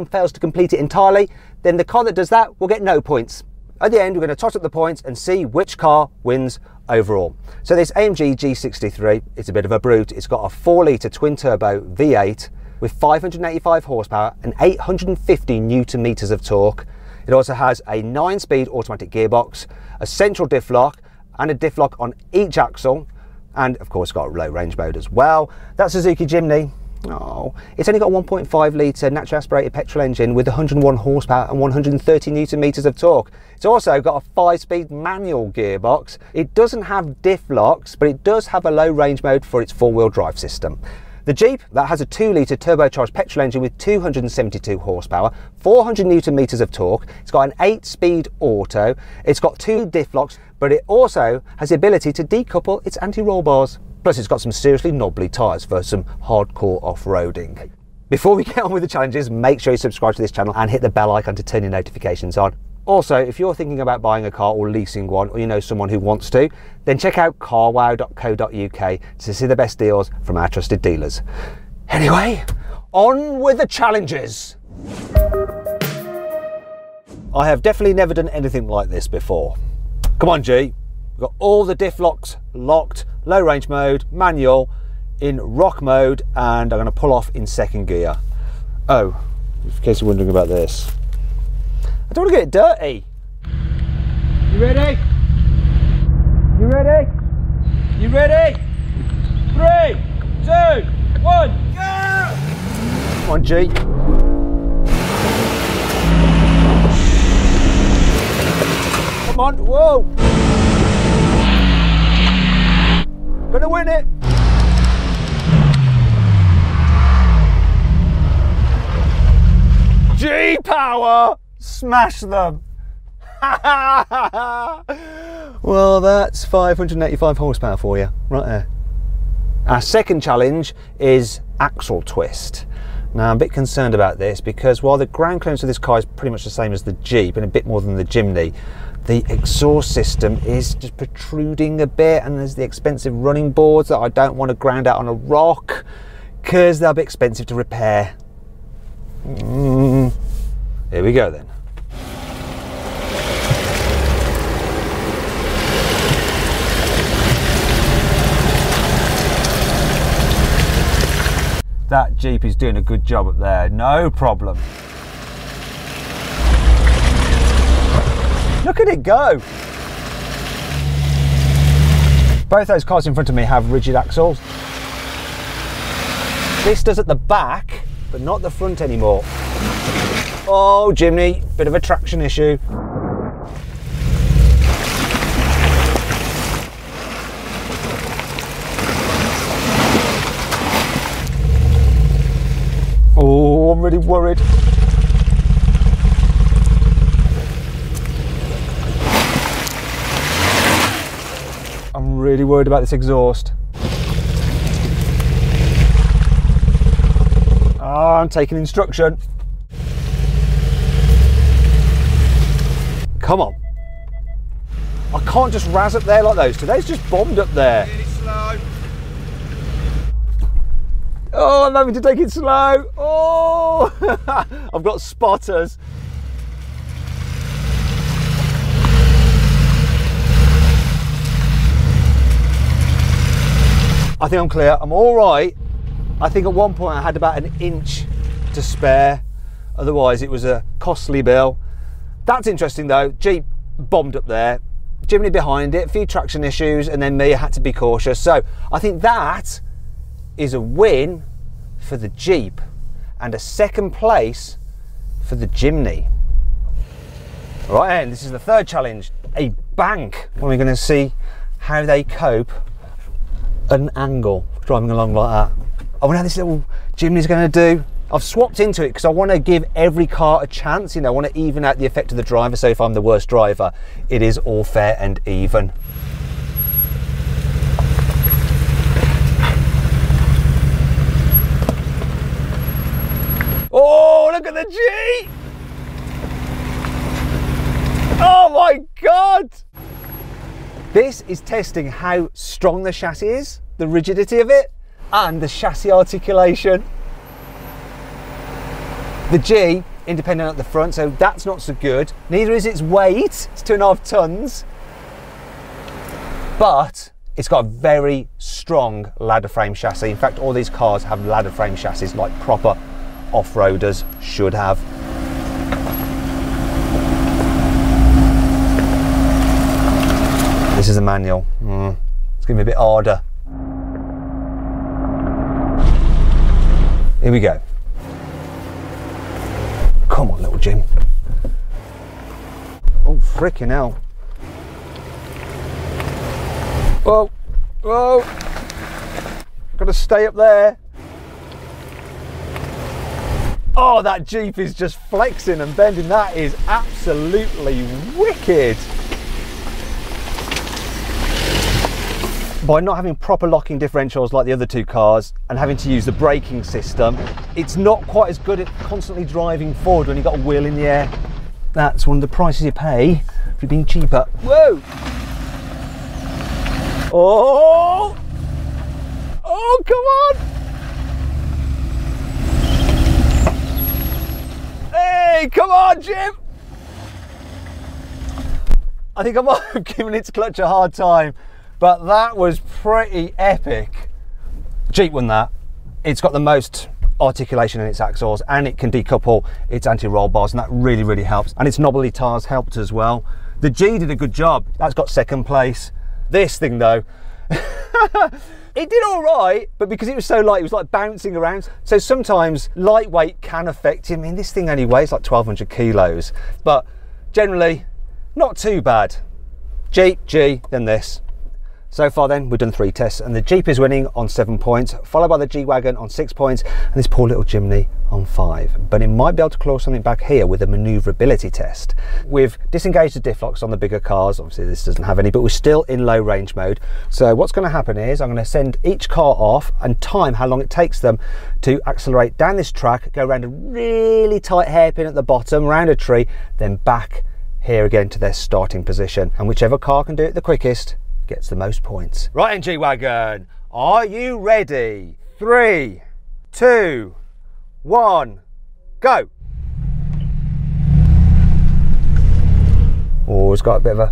fails to complete it entirely, then the car that does that will get no points. At the end, we're going to toss up the points and see which car wins overall. So this AMG G63, it's a bit of a brute. It's got a 4-litre twin-turbo V8 with 585 horsepower and 850 newton meters of torque. It also has a 9-speed automatic gearbox, a central diff lock, and a diff lock on each axle, and of course got a low range mode as well. That Suzuki Jimny, oh, it's only got a 1.5 litre naturally aspirated petrol engine with 101 horsepower and 130 newton meters of torque. It's also got a 5-speed manual gearbox. It doesn't have diff locks, but it does have a low range mode for its 4-wheel drive system. The Jeep, that has a 2-litre turbocharged petrol engine with 272 horsepower, 400 newton meters of torque. It's got an 8-speed auto. It's got 2 diff locks, but it also has the ability to decouple its anti-roll bars. Plus it's got some seriously knobbly tyres for some hardcore off-roading. Before we get on with the challenges, make sure you subscribe to this channel and hit the bell icon to turn your notifications on. Also, if you're thinking about buying a car or leasing one, or you know someone who wants to, then check out carwow.co.uk to see the best deals from our trusted dealers. Anyway, on with the challenges. I have definitely never done anything like this before. Come on, G. We've got all the diff locks locked, low range mode, manual, in rock mode, and I'm going to pull off in 2nd gear. Oh, in case you're wondering about this, I don't want to get it dirty. You ready? You ready? You ready? 3, 2, 1, go! Come on, G. Come on, whoa! Gonna win it! G-Power! Smash them! Well, that's 585 horsepower for you, right there. Our second challenge is axle twist. Now, I'm a bit concerned about this because while the ground clearance of this car is pretty much the same as the Jeep and a bit more than the Jimny, the exhaust system is just protruding a bit, and there's the expensive running boards that I don't want to ground out on a rock because they'll be expensive to repair. Here we go then. That Jeep is doing a good job up there, no problem. Look at it go. Both those cars in front of me have rigid axles. This does at the back, but not the front anymore. Oh, Jimny, bit of a traction issue. Oh, I'm really worried. I'm really worried about this exhaust. Oh, I'm taking instruction. Come on. I can't just razz up there like those two. Those just bombed up there. Really slow. Oh, I'm having to take it slow. Oh, I've got spotters. I think I'm clear. I'm all right. I think at one point I had about an inch to spare. Otherwise, it was a costly bill. That's interesting though. Jeep bombed up there. Jimny behind it, a few traction issues, and then me, I had to be cautious. So I think that is a win for the Jeep and a second place for the Jimny. Right, and this is the third challenge, a bank. We're going to see how they cope at an angle, driving along like that. I wonder how this little Jimny's going to do. I've swapped into it because I want to give every car a chance, you know, I want to even out the effect of the driver, so if I'm the worst driver, it is all fair and even. Oh, look at the G! Oh my God! This is testing how strong the chassis is, the rigidity of it, and the chassis articulation. The G, independent at the front, so that's not so good. Neither is its weight, it's 2.5 tons. But it's got a very strong ladder frame chassis. In fact, all these cars have ladder frame chassis like proper off-roaders should have. This is a manual. It's going to be a bit harder. Here we go. Come on, little Jim. Oh, frickin' hell. Whoa, whoa. Got to stay up there. Oh, that Jeep is just flexing and bending. That is absolutely wicked. By not having proper locking differentials like the other two cars and having to use the braking system, it's not quite as good at constantly driving forward when you've got a wheel in the air. That's one of the prices you pay for being cheaper. Whoa! Oh! Oh, come on! Hey, come on, Jim! I think I'm giving its clutch a hard time, but that was pretty epic. Jeep won that. It's got the most articulation in its axles and it can decouple its anti-roll bars, and that really, really helps. And its knobbly tires helped as well. The G did a good job. That's got second place. This thing though, it did all right, but because it was so light, it was like bouncing around. So sometimes lightweight can affect you. I mean, this thing only weighs like 1,200 kilos, but generally not too bad. Jeep, G, then this. So far then, we've done 3 tests, and the Jeep is winning on 7 points, followed by the G-Wagon on 6 points, and this poor little Jimny on 5. But it might be able to claw something back here with a manoeuvrability test. We've disengaged the diff locks on the bigger cars. Obviously this doesn't have any, but we're still in low range mode. So what's going to happen is I'm going to send each car off and time how long it takes them to accelerate down this track, go around a really tight hairpin at the bottom, around a tree, then back here again to their starting position. And whichever car can do it the quickest gets the most points. Right then, G-Wagon, are you ready? 3, 2, 1, go. Oh, it's got a bit of a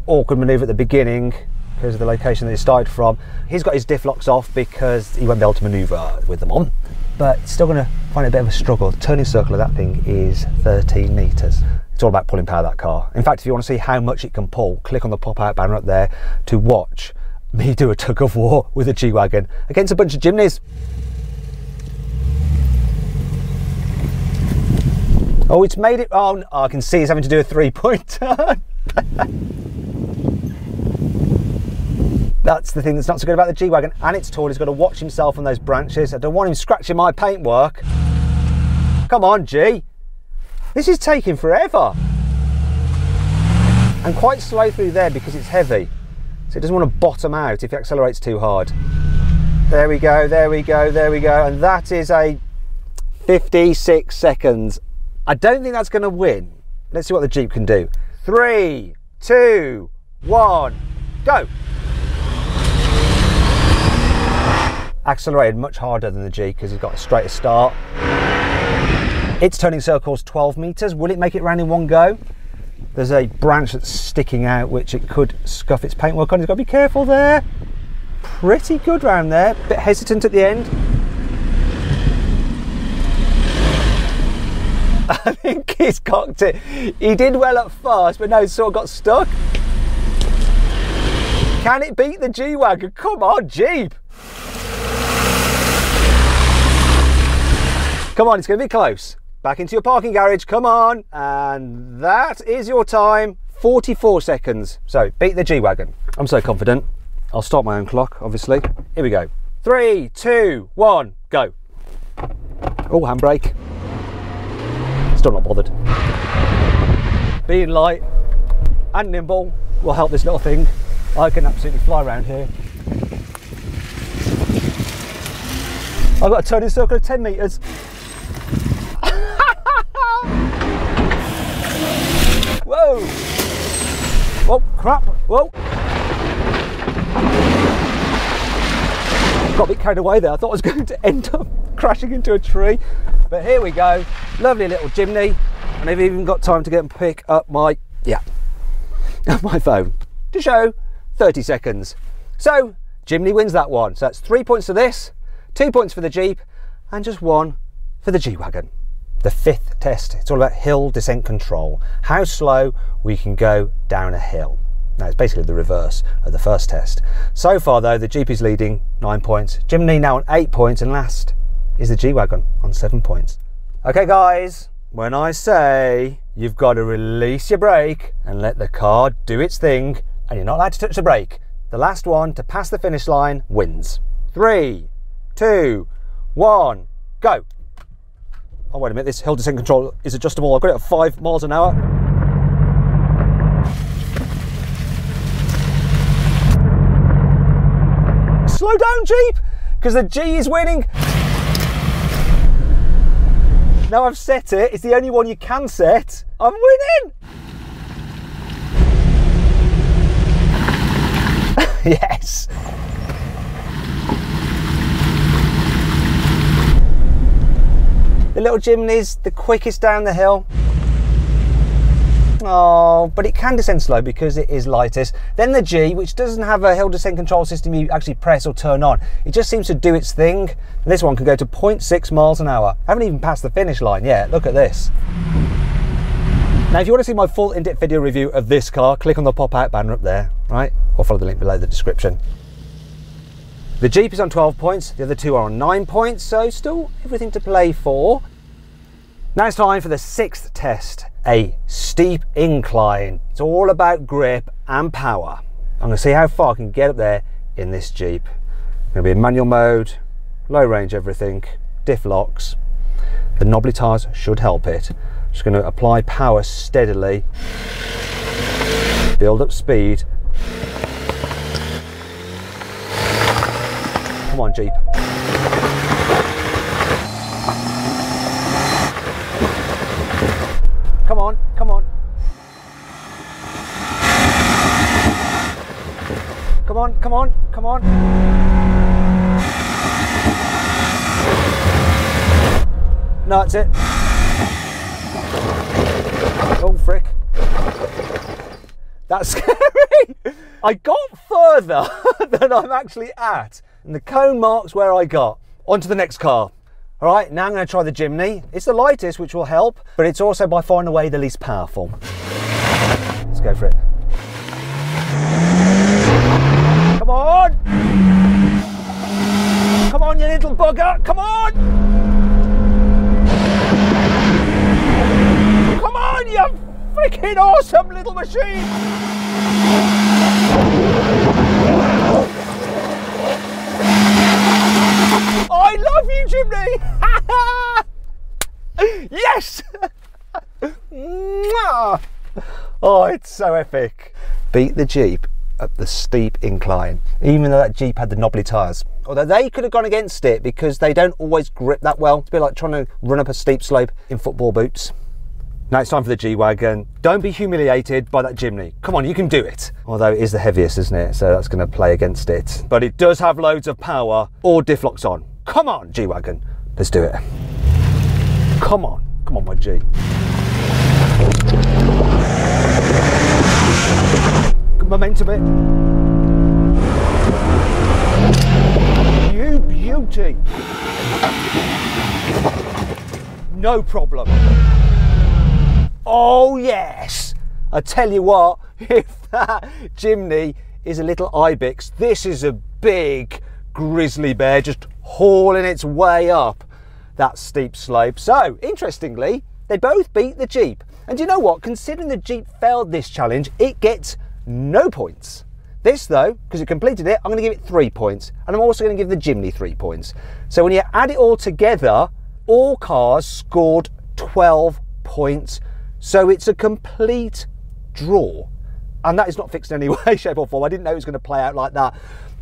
awkward manoeuvre at the beginning because of the location that it started from. He's got his diff locks off because he won't be able to manoeuvre with them on, but it's still going to find it a bit of a struggle. The turning circle of that thing is 13 metres. It's all about pulling power of that car. In fact, if you want to see how much it can pull, click on the pop-out banner up there to watch me do a tug of war with a G-Wagon against a bunch of Jimnys. Oh, it's made it. Oh, I can see it's having to do a 3-point turn. That's the thing that's not so good about the G-Wagon, and it's tall. He's got to watch himself on those branches. I don't want him scratching my paintwork. Come on, G. This is taking forever. And quite slow through there because it's heavy. So it doesn't want to bottom out if it accelerates too hard. There we go, there we go, there we go. And that is a 56 seconds. I don't think that's going to win. Let's see what the Jeep can do. 3, 2, 1, go. Accelerated much harder than the G because it's got a straighter start. Its turning circle's 12 metres. Will it make it round in one go? There's a branch that's sticking out which it could scuff its paintwork on. It's got to be careful there. Pretty good round there. Bit hesitant at the end. I think he's cocked it. He did well at first, but no, it sort of got stuck. Can it beat the G-Wagon? Come on, Jeep. Come on, it's going to be close. Back into your parking garage, come on. And that is your time, 44 seconds. So, beat the G-Wagon. I'm so confident. I'll start my own clock, obviously. Here we go. 3, 2, 1, go. Oh, handbrake. Still not bothered. Being light and nimble will help this little thing. I can absolutely fly around here. I've got a turning circle of 10 metres. Whoa! Whoa, crap! Whoa! Got a bit carried away there. I thought I was going to end up crashing into a tree. But here we go, lovely little Jimny, and I've even got time to get and pick up my, my phone to show 30 seconds. So Jimny wins that one. So that's 3 points for this, 2 points for the Jeep, and just 1 for the G-Wagon. The 5th test, it's all about hill descent control, how slow we can go down a hill. Now it's basically the reverse of the first test. So far though, the Jeep is leading 9 points, Jimny now on 8 points, and last is the G-Wagon on 7 points. Okay guys, when I say you've got to release your brake and let the car do its thing, and you're not allowed to touch the brake, the last one to pass the finish line wins. 3, 2, 1, go. Oh wait a minute, this hill descent control is adjustable. I've got it at 5 miles an hour. Slow down, Jeep, because the G is winning. Now I've set it, it's the only one you can set. I'm winning! Yes! The little Jimny's the quickest down the hill. Oh, but it can descend slow because it is lightest. Then the G, which doesn't have a hill descent control system you actually press or turn on. It just seems to do its thing. And this one can go to 0.6 miles an hour. I haven't even passed the finish line yet. Look at this. Now, if you want to see my full in-depth video review of this car, click on the pop-out banner up there, right? Or follow the link below the description. The Jeep is on 12 points. The other two are on 9 points. So still everything to play for. Now it's time for the 6th test, a steep incline. It's all about grip and power. I'm going to see how far I can get up there in this Jeep. It's going to be in manual mode, low range everything, diff locks. The knobbly tyres should help it. Just going to apply power steadily, build up speed. Come on, Jeep. Come on, come on. Come on, come on, come on. No, that's it. Oh, frick. That's scary. I got further than I'm actually at. And the cone marks where I got. On to the next car. All right, now I'm going to try the Jimny. It's the lightest, which will help, but it's also by far and away the least powerful. Let's go for it. Come on! Come on, you little bugger! Come on! Come on, you freaking awesome little machine! I love you, Jimny! Yes! Oh, it's so epic. Beat the Jeep up the steep incline, even though that Jeep had the knobbly tyres. Although they could have gone against it because they don't always grip that well. It's a bit like trying to run up a steep slope in football boots. Now it's time for the G-Wagon. Don't be humiliated by that Jimny. Come on, you can do it. Although it is the heaviest, isn't it? So that's going to play against it. But it does have loads of power or diff locks on. Come on, G-Wagon. Let's do it. Come on. Come on, my G. Good momentum it. You beauty. No problem. Oh yes! I tell you what, if that Jimny is a little ibex, this is a big grizzly bear just hauling its way up that steep slope. So, interestingly, they both beat the Jeep. And you know what? Considering the Jeep failed this challenge, it gets no points. This though, because it completed it, I'm going to give it 3 points. And I'm also going to give the Jimny 3 points. So when you add it all together, all cars scored 12 points. So it's a complete draw. And that is not fixed in any way, shape or form. I didn't know it was going to play out like that.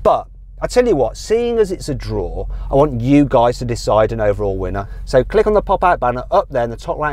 But I tell you what, seeing as it's a draw, I want you guys to decide an overall winner. So click on the pop-out banner up there in the top right